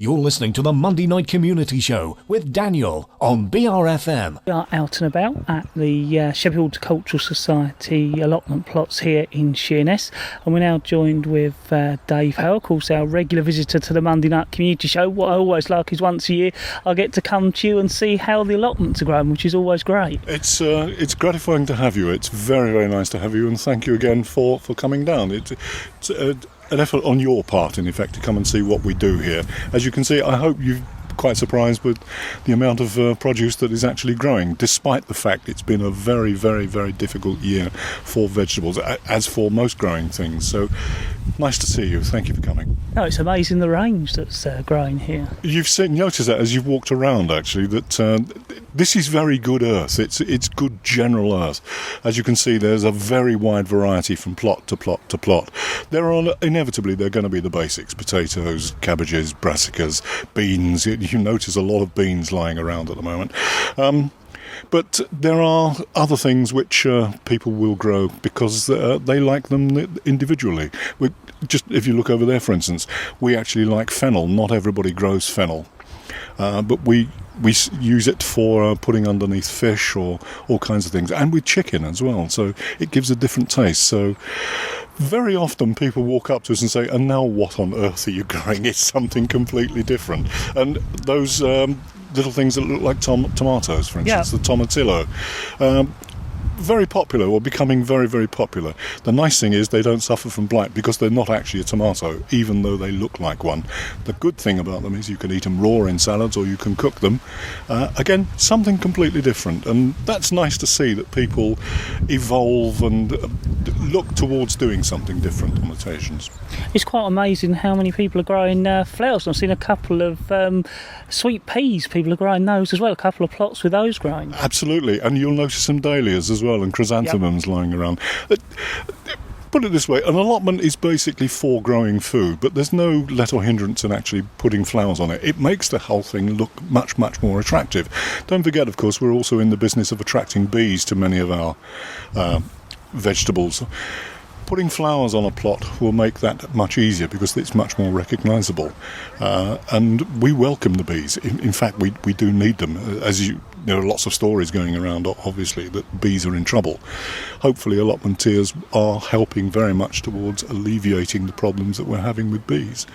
You're listening to the Monday Night Community Show with Daniel on BRFM. We are out and about at the Sheppey Horticultural Society allotment plots here in Sheerness, and we're now joined with Dave Howe, of course our regular visitor to the Monday Night Community Show. What I always like is once a year I get to come to you and see how the allotments are growing, which is always great. It's gratifying to have you. It's very, very nice to have you, and thank you again for coming down. It's an effort on your part, in effect, to come and see what we do here. As you can see, I hope you're quite surprised with the amount of produce that is actually growing, despite the fact it's been a very, very, very difficult year for vegetables, as for most growing things. So, nice to see you. Thank you for coming. No, it's amazing the range that's growing here. You've noticed that as you've walked around, actually, that this is very good earth. It's good general earth. As you can see, there's a very wide variety from plot to plot to plot. Inevitably, they're going to be the basics: potatoes, cabbages, brassicas, beans. You notice a lot of beans lying around at the moment. But there are other things which people will grow because they like them individually. If you look over there, for instance, we actually like fennel. Not everybody grows fennel, but we use it for putting underneath fish or all kinds of things, and with chicken as well. So it gives a different taste. So very often people walk up to us and say, "And now what on earth are you growing?" It's something completely different. And those little things that look like tomatoes, for instance, the tomatillo. Very popular, or becoming very, very popular. The nice thing is they don't suffer from blight because they're not actually a tomato, even though they look like one. The good thing about them is you can eat them raw in salads or you can cook them. Again, something completely different, and that's nice to see that people evolve and look towards doing something different on occasions. It's quite amazing how many people are growing flowers. I've seen a couple of sweet peas, people are growing those as well, a couple of plots with those growing. Absolutely, and you'll notice some dahlias as well, and chrysanthemums lying around. Put it this way, an allotment is basically for growing food, but there's no let or hindrance in actually putting flowers on it. It makes the whole thing look much, much more attractive. Don't forget, of course, we're also in the business of attracting bees to many of our vegetables. Putting flowers on a plot will make that much easier because it's much more recognisable, and we welcome the bees. In fact, we do need them. As there are lots of stories going around, obviously, that bees are in trouble. Hopefully allotmenteers are helping very much towards alleviating the problems that we're having with bees.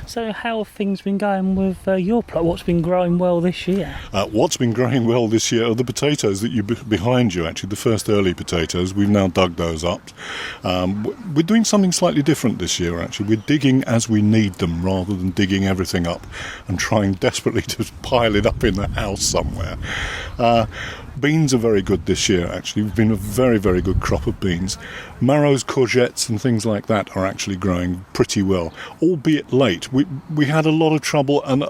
So how have things been going with your plot? What's been growing well this year? What's been growing well this year are the potatoes that behind you, actually, the first early potatoes. We've now dug those up. We're doing something slightly different this year, actually. We're digging as we need them rather than digging everything up and trying desperately to pile it up in the house somewhere. Beans are very good this year, actually. We've been a very, very good crop of beans. Marrows, courgettes and things like that are actually growing pretty well, albeit late. We had a lot of trouble, and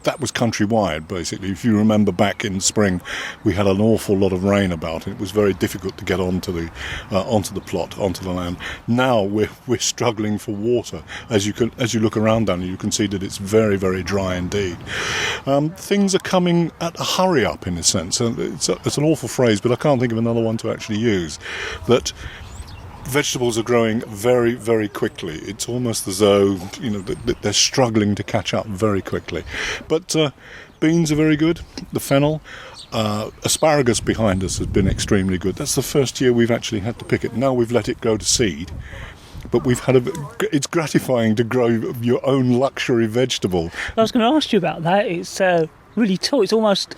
that was countrywide, basically. If you remember back in spring, we had an awful lot of rain about it. It was very difficult to get onto the plot, onto the land. Now we're struggling for water. As you look around down, you can see that it's very, very dry indeed. Things are coming at a hurry up, in a sense. It's an awful phrase, but I can't think of another one to actually use. That vegetables are growing very, very quickly. It's almost as though they're struggling to catch up very quickly. But beans are very good. The fennel, asparagus behind us has been extremely good. That's the first year we've actually had to pick it. Now we've let it go to seed. But it's gratifying to grow your own luxury vegetable. I was going to ask you about that. It's really tall. It's almost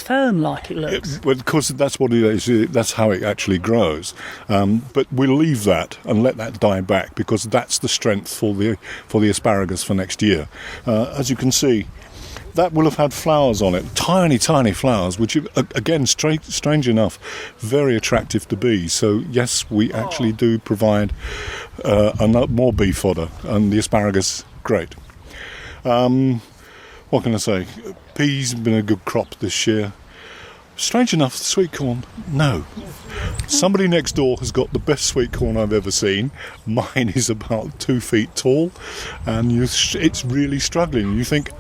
fern-like it looks. Well, of course, that's what it is. That's how it actually grows. But we'll leave that and let that die back because that's the strength for the asparagus for next year. As you can see, that will have had flowers on it, tiny, tiny flowers, which, again, strange enough, very attractive to bees. So, yes, we actually do provide more bee fodder, and the asparagus, great. What can I say? Peas have been a good crop this year. Strange enough, the sweet corn, no. Somebody next door has got the best sweet corn I've ever seen. Mine is about 2 feet tall, and it's really struggling. You think,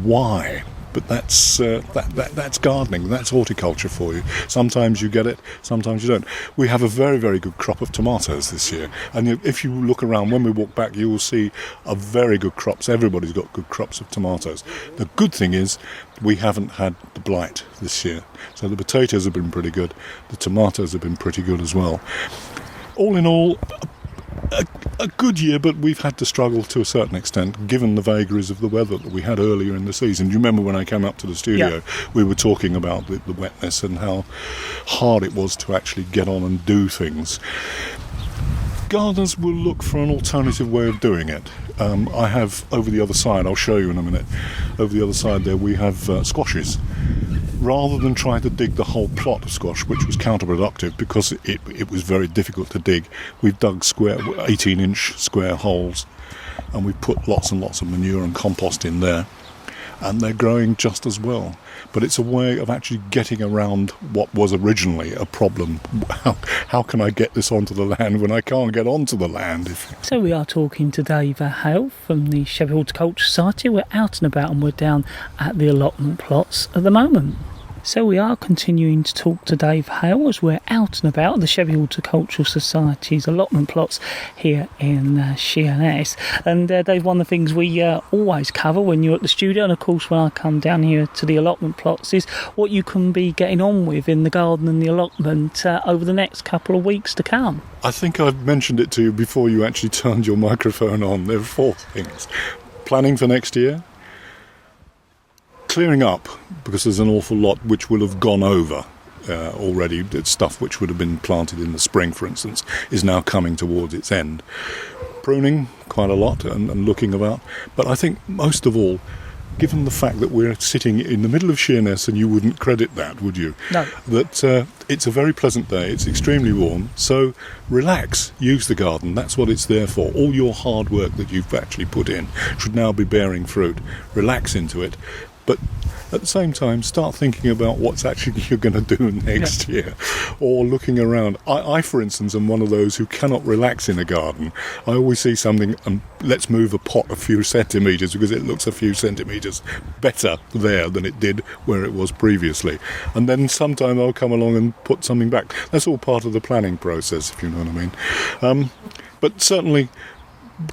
why? But that's that's gardening, that's horticulture for you. Sometimes you get it, sometimes you don't. We have a very, very good crop of tomatoes this year, and if you look around, when we walk back, you will see a very good crops. Everybody's got good crops of tomatoes. The good thing is we haven't had the blight this year, so the potatoes have been pretty good, the tomatoes have been pretty good as well. All in all, a good year, but we've had to struggle to a certain extent given the vagaries of the weather that we had earlier in the season. Do you remember when I came up to the studio, we were talking about the wetness and how hard it was to actually get on and do things. Gardeners will look for an alternative way of doing it. I have over the other side, I'll show you in a minute, over the other side there we have squashes. Rather than try to dig the whole plot of squash, which was counterproductive because it was very difficult to dig, we've dug 18-inch square holes, and we've put lots and lots of manure and compost in there, and they're growing just as well. But it's a way of actually getting around what was originally a problem. How can I get this onto the land when I can't get onto the land? So we are talking to Dave Hale from the Sheppey Horticultural Society. We're out and about and we're down at the allotment plots at the moment. So we are continuing to talk to Dave Hale as we're out and about the Sheppey Horticultural Society's allotment plots here in Sheerness. And Dave, one of the things we always cover when you're at the studio, and of course when I come down here to the allotment plots, is what you can be getting on with in the garden and the allotment over the next couple of weeks to come. I think I've mentioned it to you before you actually turned your microphone on. There are 4 things. Planning for next year. Clearing up, because there's an awful lot which will have gone over already. Stuff which would have been planted in the spring, for instance, is now coming towards its end. Pruning quite a lot and looking about. But I think most of all, given the fact that we're sitting in the middle of Sheerness, and you wouldn't credit that, would you? No. That it's a very pleasant day, it's extremely warm, so relax, use the garden, that's what it's there for. All your hard work that you've actually put in should now be bearing fruit. Relax into it. But at the same time, start thinking about what's actually you're going to do next year, or looking around. I, for instance, am one of those who cannot relax in a garden. I always see something and let's move a pot a few centimetres because it looks a few centimetres better there than it did where it was previously. And then sometime I'll come along and put something back. That's all part of the planning process, if you know what I mean. But certainly,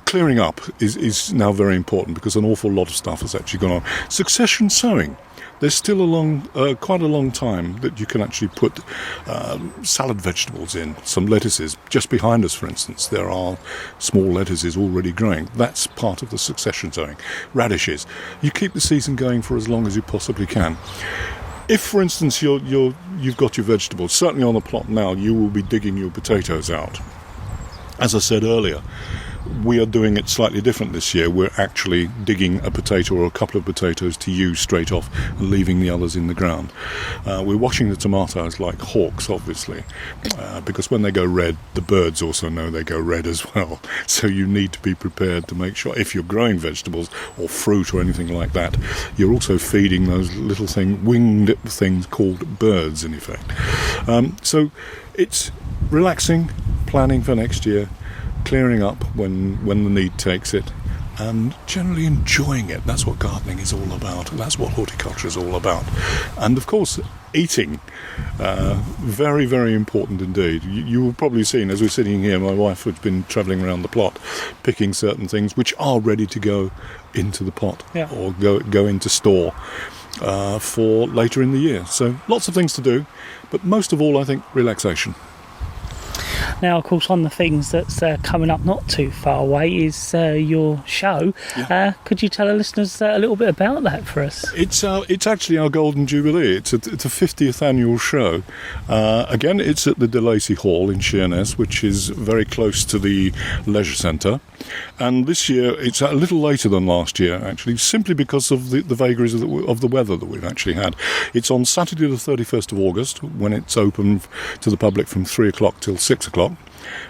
clearing up is now very important because an awful lot of stuff has actually gone on. Succession sowing. There's still quite a long time that you can actually put salad vegetables in, some lettuces. Just behind us, for instance, there are small lettuces already growing. That's part of the succession sowing. Radishes. You keep the season going for as long as you possibly can. If, for instance, you've got your vegetables, certainly on the plot now, you will be digging your potatoes out. As I said earlier, we are doing it slightly different this year. We're actually digging a potato or a couple of potatoes to use straight off and leaving the others in the ground. We're washing the tomatoes like hawks, obviously, because when they go red, the birds also know they go red as well. So you need to be prepared to make sure, if you're growing vegetables or fruit or anything like that, you're also feeding those little winged things called birds, in effect. So it's relaxing, planning for next year, clearing up when the need takes it, and generally enjoying it. That's what gardening is all about. That's what horticulture is all about. And of course, eating. Very, very important indeed. You will probably seen, as we're sitting here, my wife has been travelling around the plot, picking certain things which are ready to go into the pot or go into store for later in the year. So lots of things to do, but most of all, I think, relaxation. Now, of course, one of the things that's coming up not too far away is your show. Yeah. Could you tell the listeners a little bit about that for us? It's actually our Golden Jubilee. It's a 50th annual show. Again, it's at the De Lacy Hall in Sheerness, which is very close to the leisure centre. And this year, it's a little later than last year, actually, simply because of the vagaries of the weather that we've actually had. It's on Saturday the 31st of August, when it's open to the public from 3 o'clock till 6 o'clock.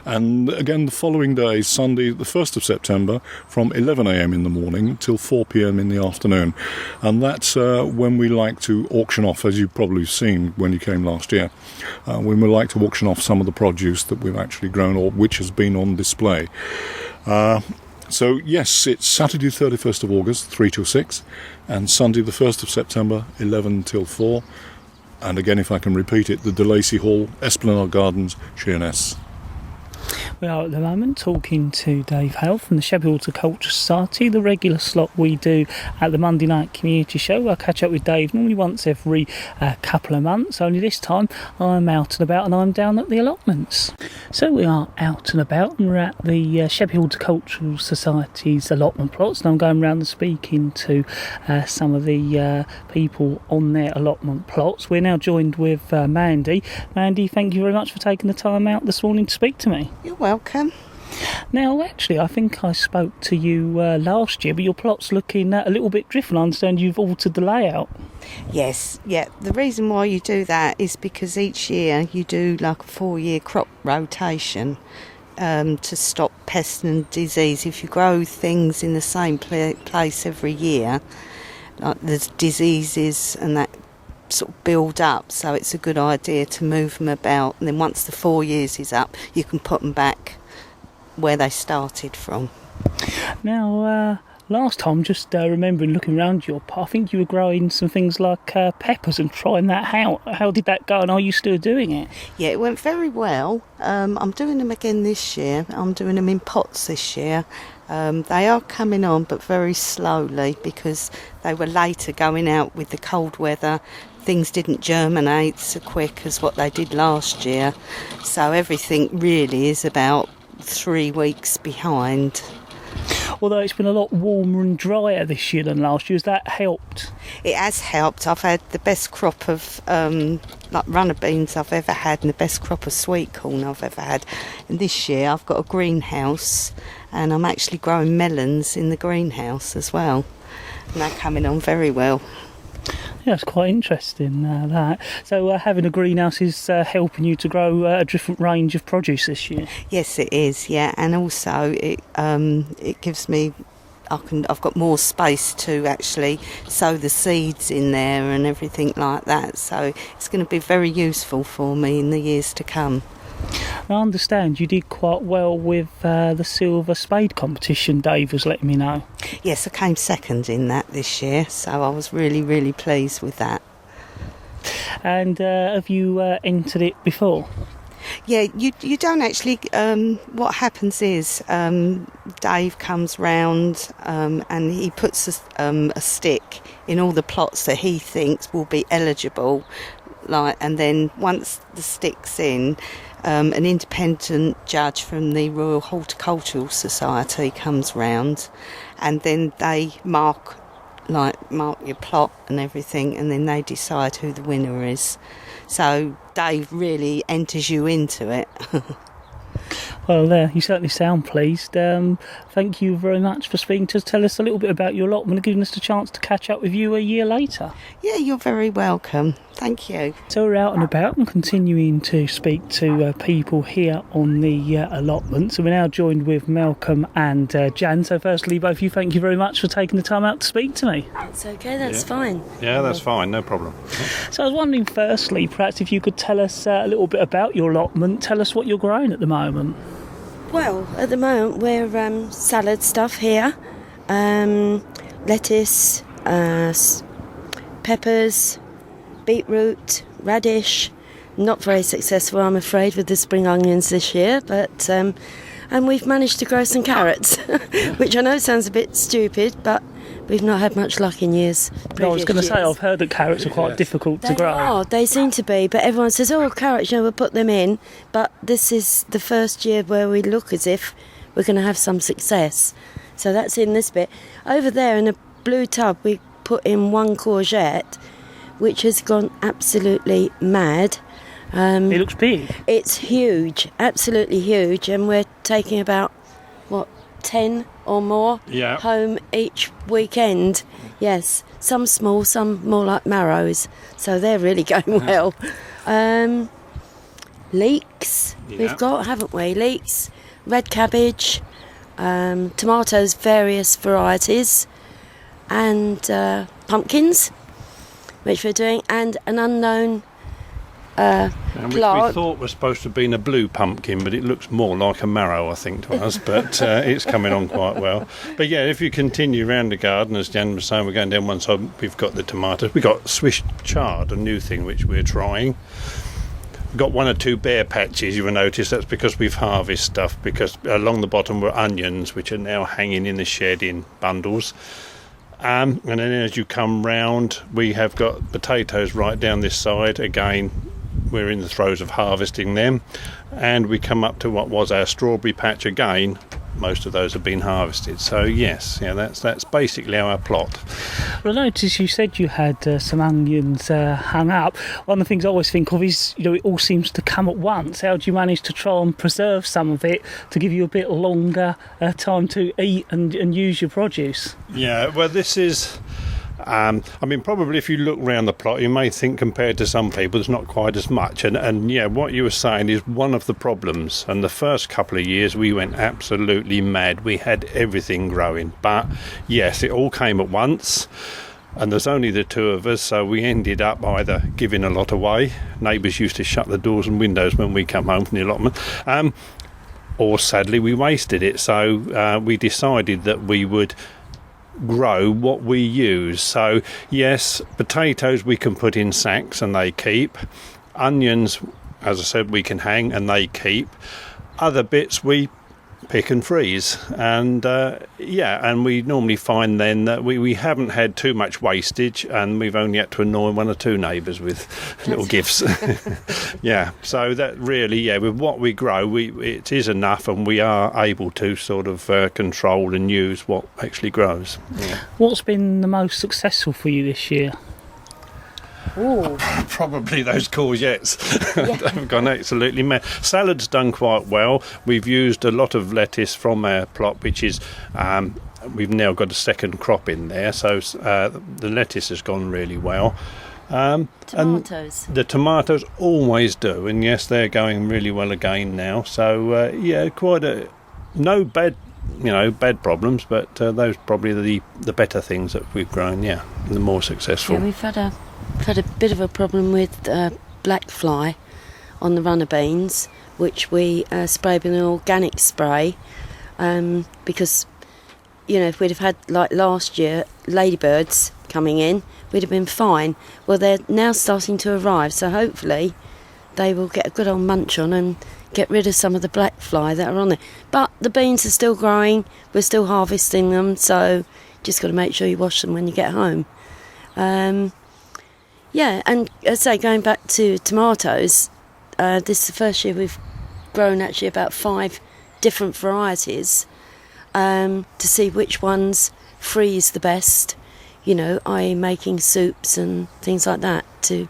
And again, the following day, Sunday, the 1st of September, from 11 a.m. in the morning till 4 p.m. in the afternoon. And that's when we like to auction off, as you've probably seen when you came last year, when we like to auction off some of the produce that we've actually grown or which has been on display. So yes, it's Saturday 31st of August, 3 till 6, and Sunday the 1st of September, 11 till 4. And again, if I can repeat it, the De Lacy Hall, Esplanade Gardens, Sheerness. We are at the moment talking to Dave Hale from the Sheppey Horticultural Society, the regular slot we do at the Monday night community show. I catch up with Dave normally once every couple of months, only this time I'm out and about and I'm down at the allotments. So we are out and about and we're at the Sheppey Horticultural Society's allotment plots, and I'm going around and speaking to some of the people on their allotment plots. We're now joined with Mandy. Mandy, thank you very much for taking the time out this morning to speak to me. You're welcome. Now, actually, I think I spoke to you last year, but your plot's looking a little bit different. I understand you've altered the layout. Yes, yeah. The reason why you do that is because each year you do like a 4-year crop rotation to stop pest and disease. If you grow things in the same place every year, like there's diseases and that sort of build up, so it's a good idea to move them about, and then once the 4 years is up you can put them back where they started from. Now, last time, just remembering looking around your pot, I think you were growing some things like peppers and trying that out. How did that go, and are you still doing it? Yeah, it went very well. I'm doing them again this year. I'm doing them in pots this year. They are coming on, but very slowly, because they were later going out with the cold weather. Things didn't germinate so quick as what they did last year. So everything really is about 3 weeks behind. Although it's been a lot warmer and drier this year than last year, has that helped? It has helped. I've had the best crop of like runner beans I've ever had, and the best crop of sweet corn I've ever had. And this year I've got a greenhouse, and I'm actually growing melons in the greenhouse as well, and they're coming on very well. Yeah, it's quite interesting, that. So having a greenhouse is helping you to grow a different range of produce this year? Yes, it is, yeah. And also it gives me, I've got more space to actually sow the seeds in there and everything like that. So it's going to be very useful for me in the years to come. I understand you did quite well with the silver spade competition, Dave was letting me know. Yes, I came second in that this year, so I was really, really pleased with that. And have you entered it before? Yeah, you don't actually. What happens is Dave comes round and he puts a stick in all the plots that he thinks will be eligible. And then once the stick's in, an independent judge from the Royal Horticultural Society comes round, and then they mark your plot and everything, and then they decide who the winner is. So Dave really enters you into it. Well, you certainly sound pleased. Thank you very much for speaking to us. Tell us a little bit about your allotment and giving us the chance to catch up with you a year later. Yeah, you're very welcome. Thank you. So we're out and about and continuing to speak to people here on the allotment. So we're now joined with Malcolm and Jan. So firstly, both of you, thank you very much for taking the time out to speak to me. It's okay, that's fine. Yeah, that's fine, no problem. So I was wondering, firstly, perhaps if you could tell us a little bit about your allotment. Tell us what you're growing at the moment. Well, at the moment we're salad stuff here, lettuce, peppers, beetroot, radish. Not very successful, I'm afraid, with the spring onions this year, but and we've managed to grow some carrots, which I know sounds a bit stupid, but we've not had much luck in years. I was going to say, I've heard that carrots are quite difficult to grow. They seem to be, but everyone says, oh, carrots, we'll put them in. But this is the first year where we look as if we're going to have some success. So that's in this bit. Over there in a blue tub, we put in one courgette, which has gone absolutely mad. It looks big. It's huge, absolutely huge, and we're taking about, 10 or more home each weekend. Yes, some small, some more like marrows, so they're really going well. Leeks we've got, haven't we? Leeks, red cabbage, tomatoes, various varieties, and pumpkins, which we're doing, and an unknown Which we plot. thought was supposed to have been a blue pumpkin, but it looks more like a marrow, I think, to us. But it's coming on quite well. But yeah, if you continue around the garden, as Jan was saying, we're going down one side, we've got the tomatoes. We've got Swiss chard, a new thing which we're trying. We've got one or two bare patches, you will notice. That's because we've harvested stuff, because along the bottom were onions, which are now hanging in the shed in bundles. And then as you come round, we have got potatoes right down this side. Again, we're in the throes of harvesting them, and we come up to what was our strawberry patch again. Most of those have been harvested. So yes, yeah, that's basically our plot. Well, I noticed you said you had some onions hung up. One of the things I always think of is, it all seems to come at once. How do you manage to try and preserve some of it to give you a bit longer time to eat and use your produce? Yeah, well, this is... probably if you look around the plot, you may think compared to some people there's not quite as much. And yeah, what you were saying is one of the problems. And the first couple of years we went absolutely mad. We had everything growing. But yes, it all came at once. And there's only the two of us, so we ended up either giving a lot away. Neighbours used to shut the doors and windows when we come home from the allotment. Or sadly, we wasted it. So we decided that we would grow what we use. So yes, potatoes we can put in sacks and they keep. Onions, as I said, we can hang and they keep. Other bits we pick and freeze, and and we normally find then that we haven't had too much wastage, and we've only had to annoy one or two neighbours with little gifts. Yeah, so that really, with what we grow, it is enough, and we are able to sort of control and use what actually grows. Yeah. What's been the most successful for you this year? Ooh. Probably those courgettes. They've gone absolutely mad. Salad's done quite well. We've used a lot of lettuce from our plot, which is we've now got a second crop in there, so the lettuce has gone really well. Tomatoes. And the tomatoes always do, and yes, they're going really well again now. So no bad problems, but those probably the better things that we've grown. Yeah, the more successful. Yeah, we've had a bit of a problem with black fly on the runner beans, which we sprayed with an organic spray, because if we'd have had, like last year, ladybirds coming in, we'd have been fine. Well, they're now starting to arrive, so hopefully they will get a good old munch on and get rid of some of the black fly that are on there. But the beans are still growing, we're still harvesting them, so just got to make sure you wash them when you get home. And as I say, going back to tomatoes, this is the first year we've grown actually about 5 different varieties to see which ones freeze the best, i.e. making soups and things like that to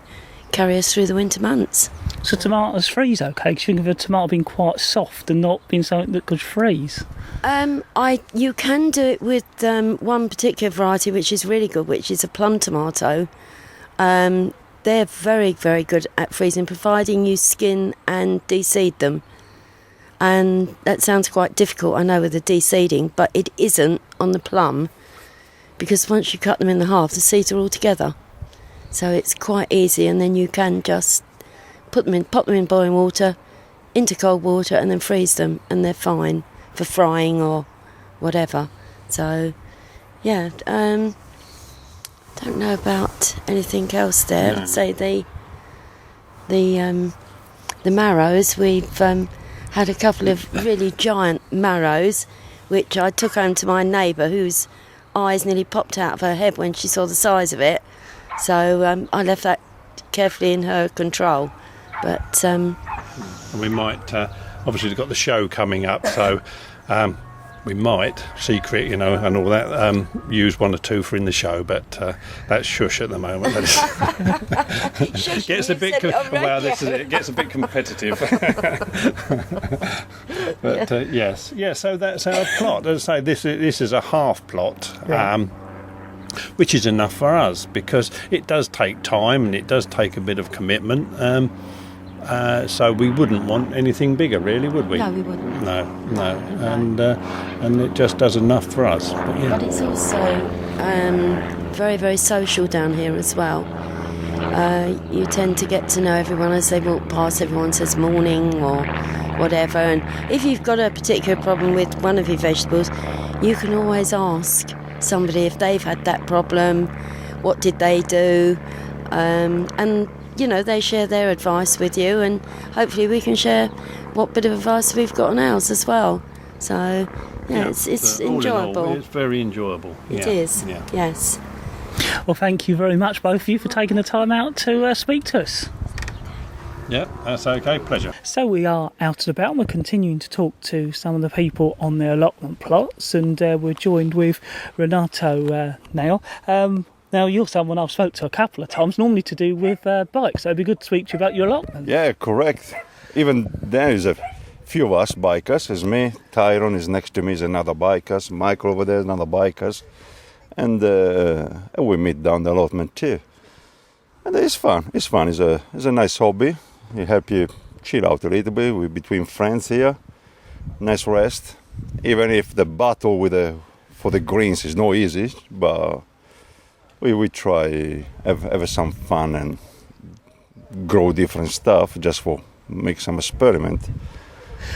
carry us through the winter months. So tomatoes freeze okay? Because you think of a tomato being quite soft and not being something that could freeze. You can do it with one particular variety which is really good, which is a plum tomato. They're very, very good at freezing, providing you skin and de-seed them. And that sounds quite difficult, I know, with the de-seeding, but it isn't on the plum, because once you cut them in half, the seeds are all together. So it's quite easy, and then you can just pop them in boiling water, into cold water, and then freeze them, and they're fine for frying or whatever. So, yeah, don't know about anything else there. No. I'd say the marrows, we've had a couple of really giant marrows, which I took home to my neighbour, whose eyes nearly popped out of her head when she saw the size of it. So I left that carefully in her control. But we might obviously we've got the show coming up, so we might secret, and all that, use one or two for in the show, but that's shush at the moment. Gets a bit it gets a bit competitive. But yes, so that's our plot. As I say, this is a half plot. Which is enough for us, because it does take time and it does take a bit of commitment. So we wouldn't want anything bigger, really, would we? No, we wouldn't. No. And it just does enough for us. But it's also very, very social down here as well. you tend to get to know everyone as they walk past. Everyone says morning or whatever, and if you've got a particular problem with one of your vegetables, you can always ask somebody if they've had that problem, what did they do, and they share their advice with you, and hopefully we can share what bit of advice we've got on ours as well. So it's enjoyable. All in all, it's very enjoyable. It is. Yeah. Yes. Well, thank you very much, both of you, for taking the time out to speak to us. Yeah, that's okay. Pleasure. So we are out and about, and we're continuing to talk to some of the people on their allotment plots, and we're joined with Renato now. Now, you're someone I've spoke to a couple of times, normally to do with bikes, so it'd be good to speak to you about your allotment. Yeah, correct. Even there is a few of us bikers. There's me, Tyrone is next to me, is another bikers, Michael over there is another bikers, and we meet down the allotment too. And it's fun. It's a nice hobby. It help you chill out a little bit. We're between friends here. Nice rest. Even if the battle for the greens is not easy, but we try have some fun and grow different stuff just for make some experiment.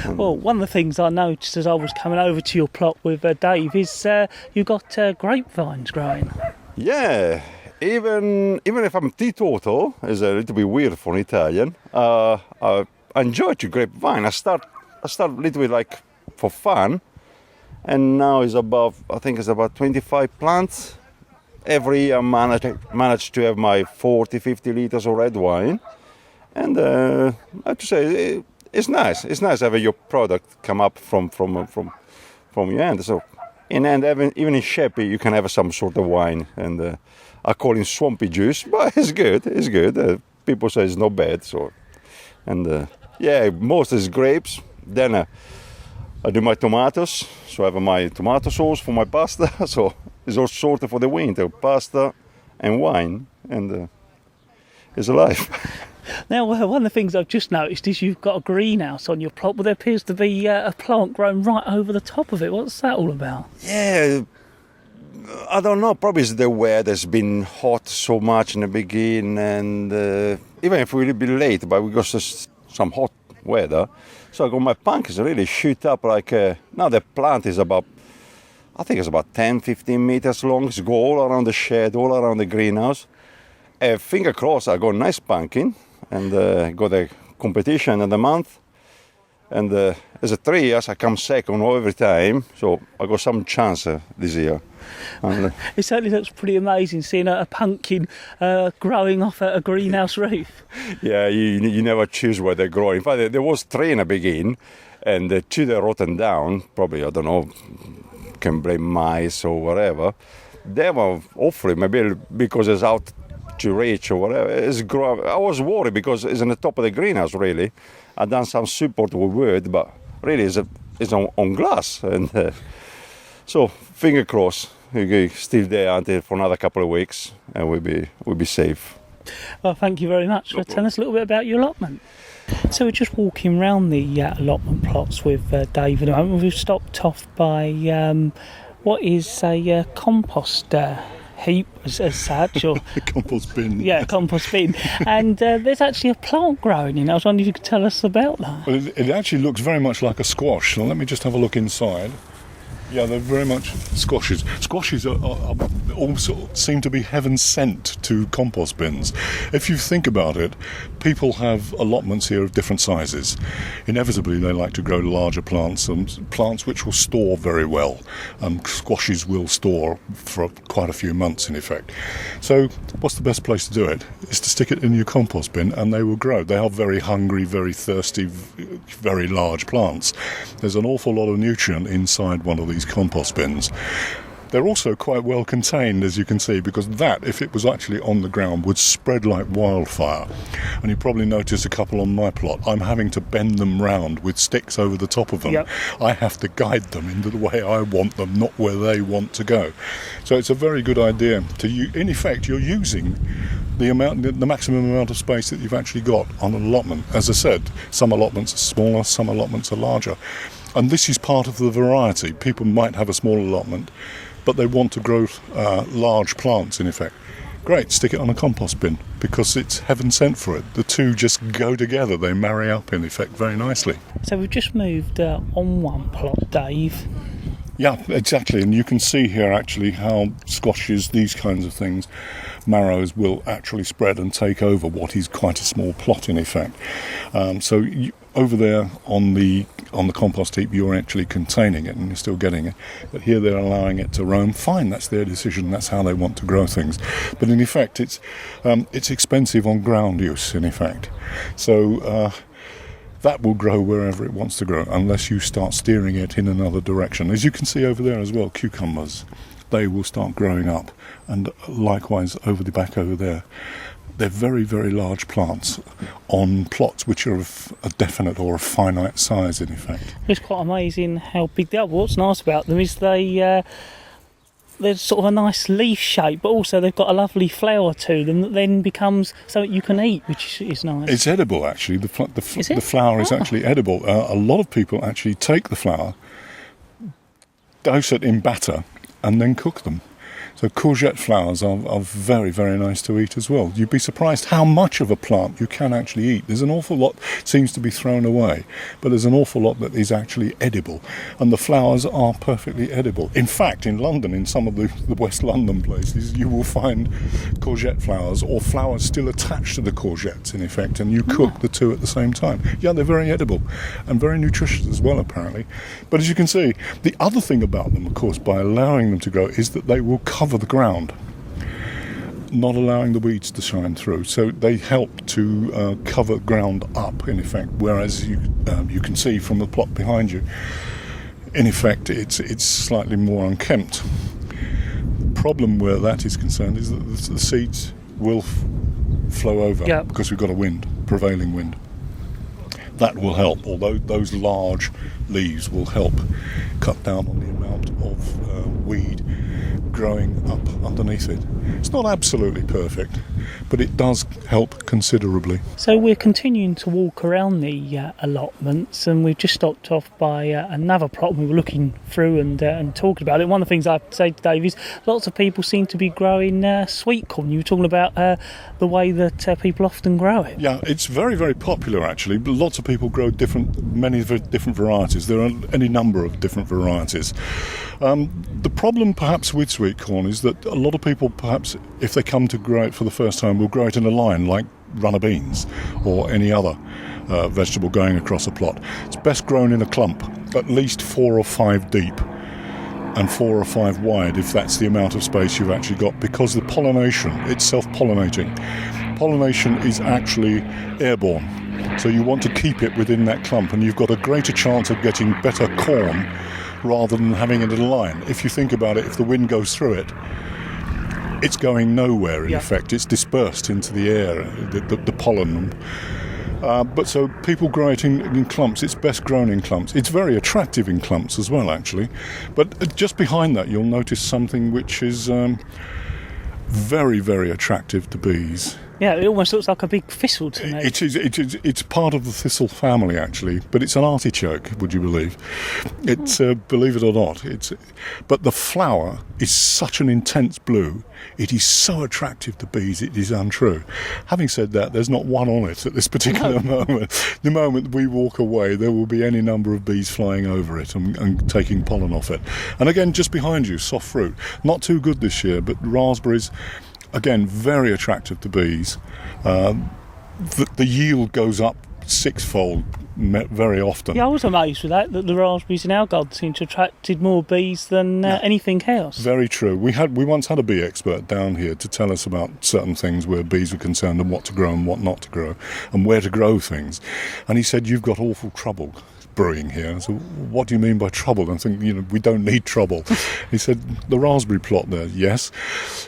Well, one of the things I noticed as I was coming over to your plot with Dave is you've got grapevines growing. Yeah. Even if I'm teetotal, it's a little bit weird for an Italian. I enjoy to grapevine. I start a little bit like for fun, and now I think it's about 25 plants. Every year I manage to have my 40-50 liters of red wine, and I have to say it's nice. It's nice having your product come up from your end. So in end, even in Sheppey, you can have some sort of wine, and I call it swampy juice, but it's good. It's good. People say it's not bad. So, and most is grapes. Then I do my tomatoes. So I have my tomato sauce for my pasta. So it's all sorted for the winter: pasta and wine, and it's alive. Now, one of the things I've just noticed is you've got a greenhouse on your plot, but there appears to be a plant grown right over the top of it. What's that all about? Yeah. I don't know, probably it's the weather's been hot so much in the beginning, and even if we'll be late, but we got some hot weather, so I got my pumpkins really shoot up like, now the plant is about, I think it's about 10-15 meters long, it's go all around the shed, all around the greenhouse. Finger crossed, I got a nice pumpkin, and got a competition in the month, and as a 3 years I come second every time, so I got some chance this year. It certainly looks pretty amazing seeing a pumpkin growing off a greenhouse roof. Yeah, you never choose where they're growing. In fact, there was 3 in the beginning, and the 2 they're rotten down. Probably, I don't know, can blame mice or whatever. They were hopefully maybe because it's out to reach or whatever. I was worried because it's on the top of the greenhouse. Really, I done some support with wood, but really it's on glass, and so finger crossed. We'll still there until for another couple of weeks, and we'll be safe. Well, thank you very much for telling us a little bit about your allotment. So we're just walking around the allotment plots with Dave at the moment. We've stopped off by what is a compost heap as such, or Compost bin. Yeah, compost bin. And there's actually a plant growing in. I was wondering if you could tell us about that. Well, it actually looks very much like a squash. So let me just have a look inside. Yeah, they're very much squashes. Squashes are also seem to be heaven sent to compost bins. If you think about it, people have allotments here of different sizes. Inevitably, they like to grow larger plants, plants which will store very well. Squashes will store for quite a few months, in effect. So what's the best place to do it? Is to stick it in your compost bin, and they will grow. They are very hungry, very thirsty, very large plants. There's an awful lot of nutrient inside one of these compost bins. They're also quite well contained, as you can see, because that, if it was actually on the ground, would spread like wildfire. And you probably noticed a couple on my plot. I'm having to bend them round with sticks over the top of them. Yep. I have to guide them into the way I want them, not where they want to go. So it's a very good idea to in effect, you're using the maximum amount of space that you've actually got on an allotment. As I said, some allotments are smaller, some allotments are larger. And this is part of the variety. People might have a small allotment, but they want to grow large plants, in effect. great, stick it on a compost bin, because it's heaven sent for it. The two just go together, they marry up in effect very nicely. So we've just moved on one plot, Dave. Yeah, exactly, and you can see here actually how squashes, these kinds of things, marrows will actually spread and take over what is quite a small plot in effect. Over there on the compost heap, you're actually containing it and you're still getting it, but here they're allowing it to roam. Fine, that's their decision, that's how they want to grow things, but in effect it's expensive on ground use in effect, so that will grow wherever it wants to grow unless you start steering it in another direction. As you can see over there as well, cucumbers, they will start growing up, and likewise over the back over there. They're very, very large plants on plots which are of a definite or a finite size in effect. It's quite amazing how big they are. What's nice about them is they're sort of a nice leaf shape, but also they've got a lovely flower to them that then becomes something you can eat, which is nice. It's edible, actually. The flower is actually edible. A lot of people actually take the flower, dose it in batter, and then cook them. So courgette flowers are very, very nice to eat as well. You'd be surprised how much of a plant you can actually eat. There's an awful lot seems to be thrown away, but there's an awful lot that is actually edible. And the flowers are perfectly edible. In fact, in London, in some of the West London places, you will find courgette flowers or flowers still attached to the courgettes, in effect, and you cook the two at the same time. Yeah, they're very edible and very nutritious as well, apparently. But as you can see, the other thing about them, of course, by allowing them to grow, is that they will cover the ground, not allowing the weeds to shine through. So they help to cover ground up, in effect, whereas you can see from the plot behind you, in effect, it's slightly more unkempt. The problem where that is concerned is that the seeds will flow over because we've got a prevailing wind. That will help, although those large leaves will help cut down on the amount of weed growing up underneath it. It's not absolutely perfect, but it does help considerably. So we're continuing to walk around the allotments, and we've just stopped off by another plot. We were looking through and talking about it. One of the things I have to say to Dave is lots of people seem to be growing sweet corn. You were talking about the way that people often grow it. Yeah, it's very, very popular actually. Lots of people grow many different varieties. There are any number of different varieties. The problem perhaps with sweet corn is that a lot of people, perhaps if they come to grow it for the first time, will grow it in a line like runner beans or any other vegetable going across a plot. It's best grown in a clump, at least 4 or 5 deep and 4 or 5 wide if that's the amount of space you've actually got, because the pollination, it's self-pollinating. Pollination is actually airborne, so you want to keep it within that clump, and you've got a greater chance of getting better corn rather than having it in a line. If you think about it, if the wind goes through it, it's going nowhere in effect. It's dispersed into the air, the pollen. But so people grow it in clumps. It's best grown in clumps. It's very attractive in clumps as well, actually. But just behind that, you'll notice something which is very, very attractive to bees. Yeah, it almost looks like a big thistle to me. It's part of the thistle family, actually, but it's an artichoke, would you believe? It's believe it or not. But the flower is such an intense blue. It is so attractive to bees, it is untrue. Having said that, there's not one on it at this particular moment. The moment we walk away, there will be any number of bees flying over it and taking pollen off it. And again, just behind you, soft fruit. Not too good this year, but raspberries, again, very attractive to bees. The yield goes up 6-fold very often. Yeah, I was amazed with that the raspberries in our garden seem to have attracted more bees than anything else. Very true. We once had a bee expert down here to tell us about certain things where bees were concerned and what to grow and what not to grow and where to grow things. And he said, you've got awful trouble brewing here. So what do you mean by trouble? I think, we don't need trouble. He said, the raspberry plot there, yes,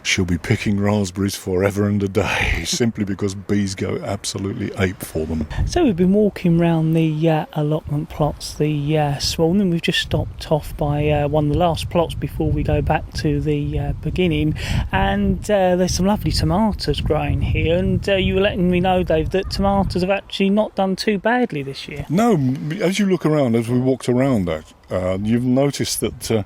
she'll be picking raspberries forever and a day, simply because bees go absolutely ape for them. So we've been walking around the allotment plots this morning. We've just stopped off by one of the last plots before we go back to the beginning, and there's some lovely tomatoes growing here, and you were letting me know, Dave, that tomatoes have actually not done too badly this year. No, as you look around, as we walked around that, you've noticed that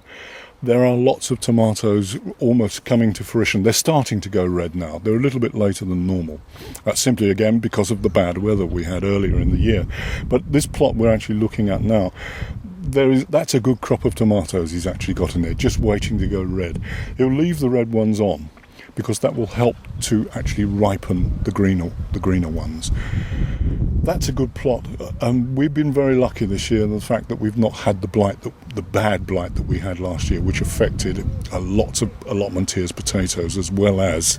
there are lots of tomatoes almost coming to fruition. They're starting to go red now. They're a little bit later than normal. That's simply, again, because of the bad weather we had earlier in the year. But this plot we're actually looking at now, that's a good crop of tomatoes he's actually got in there, just waiting to go red. He'll leave the red ones on, because that will help to actually ripen the greener ones. That's a good plot. We've been very lucky this year in the fact that we've not had the bad blight that we had last year, which affected lots of allotmenteers' potatoes as well as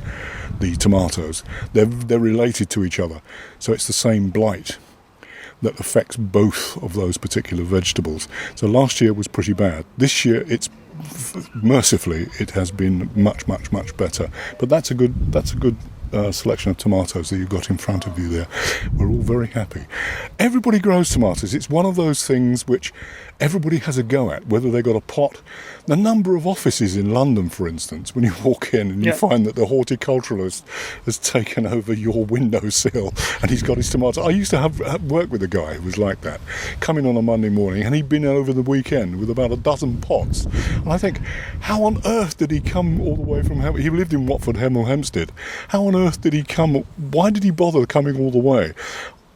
the tomatoes. They're related to each other, so it's the same blight that affects both of those particular vegetables. So last year was pretty bad. This year, mercifully, it has been much, much, much better. But that's a good selection of tomatoes that you've got in front of you there. We're all very happy. Everybody grows tomatoes. It's one of those things which everybody has a go at, whether they've got a pot. The number of offices in London, for instance, when you walk in and you find that the horticulturalist has taken over your windowsill and he's got his tomatoes. I used to have work with a guy who was like that, coming on a Monday morning, and he'd been over the weekend with about a dozen pots. And I think, how on earth did he come all the way from he lived in Watford, Hemel Hempstead. How on earth did he come? Why did he bother coming all the way?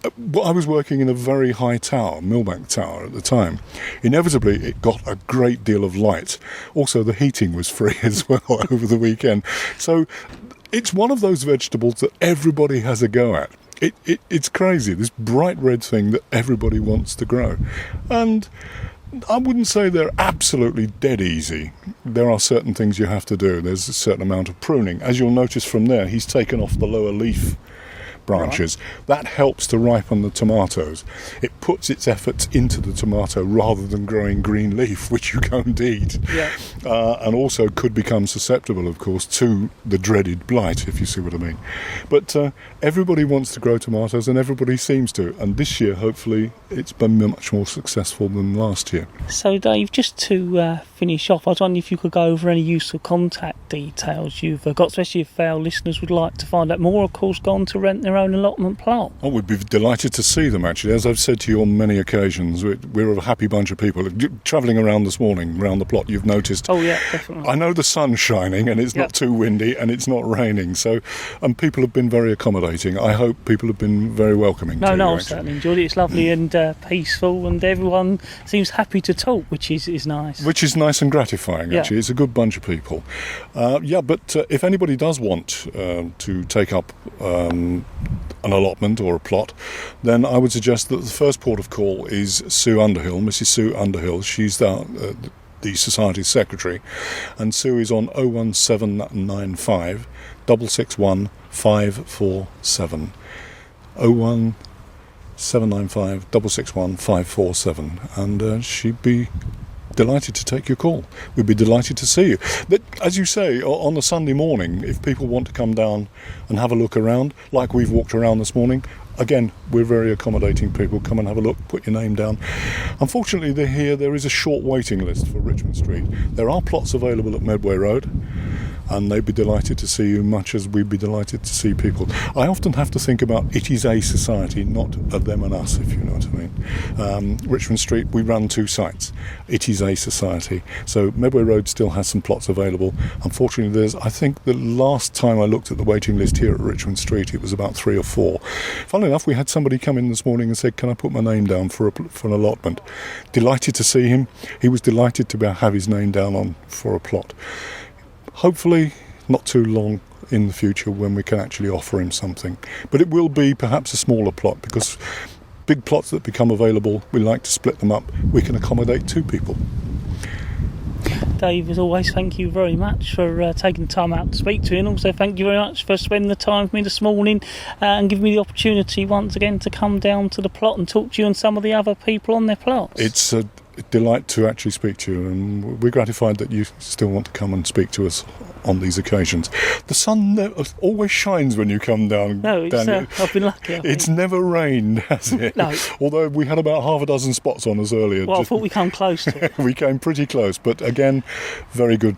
I was working in a very high tower, Millbank Tower at the time. Inevitably, it got a great deal of light. Also, the heating was free as well over the weekend. So it's one of those vegetables that everybody has a go at. It's crazy, this bright red thing that everybody wants to grow. And I wouldn't say they're absolutely dead easy. There are certain things you have to do. There's a certain amount of pruning. As you'll notice from there, he's taken off the lower leaf branches. Right. That helps to ripen the tomatoes. It puts its efforts into the tomato rather than growing green leaf, which you can't eat. Yeah. And also could become susceptible, of course, to the dreaded blight, if you see what I mean. But everybody wants to grow tomatoes, and everybody seems to. And this year, hopefully, it's been much more successful than last year. So, Dave, just to finish off, I was wondering if you could go over any useful contact details you've got, especially if our listeners would like to find out more. Of course, go on to rent their own allotment plot. Oh, we'd be delighted to see them, actually. As I've said to you on many occasions, we're a happy bunch of people. Travelling around this morning, around the plot, you've noticed. Oh, yeah, definitely. I know the sun's shining and it's not too windy and it's not raining. So, and people have been very accommodating. I hope people have been very welcoming to you, I certainly enjoyed it. It's lovely and peaceful, and everyone seems happy to talk, which is nice. Which is nice and gratifying, actually. It's a good bunch of people. But if anybody does want to take up an allotment or a plot, then I would suggest that the first port of call is Sue Underhill, Mrs. Sue Underhill. She's the Society's secretary, and Sue is on 01795 661 547. 01795 661 547, and she'd be delighted to take your call. We'd be delighted to see you. But as you say, on a Sunday morning, if people want to come down and have a look around, like we've walked around this morning, again, we're very accommodating people. Come and have a look, put your name down. Unfortunately, there is a short waiting list for Richmond Street. There are plots available at Medway Road, and they'd be delighted to see you, much as we'd be delighted to see people. I often have to think about it is a society, not a them and us, if you know what I mean. Richmond Street, we run two sites. It is a society. So Medway Road still has some plots available. Unfortunately, I think the last time I looked at the waiting list here at Richmond Street, it was about 3 or 4. Funnily enough, we had somebody come in this morning and said, can I put my name down for an allotment? Delighted to see him. He was delighted to have his name down for a plot. Hopefully not too long in the future when we can actually offer him something. But it will be perhaps a smaller plot, because big plots that become available, we like to split them up. We can accommodate 2 people. Dave, as always, thank you very much for taking the time out to speak to me, and also thank you very much for spending the time with me this morning and giving me the opportunity once again to come down to the plot and talk to you and some of the other people on their plots. It's a delight to actually speak to you, and we're gratified that you still want to come and speak to us on these occasions. The sun always shines when you come down. No, I've been lucky. It's never rained, has it? No. Although we had about half a dozen spots on us earlier. Well, I thought we came close to it. We came pretty close, but again, very good,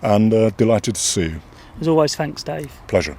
and delighted to see you. As always, thanks, Dave. Pleasure.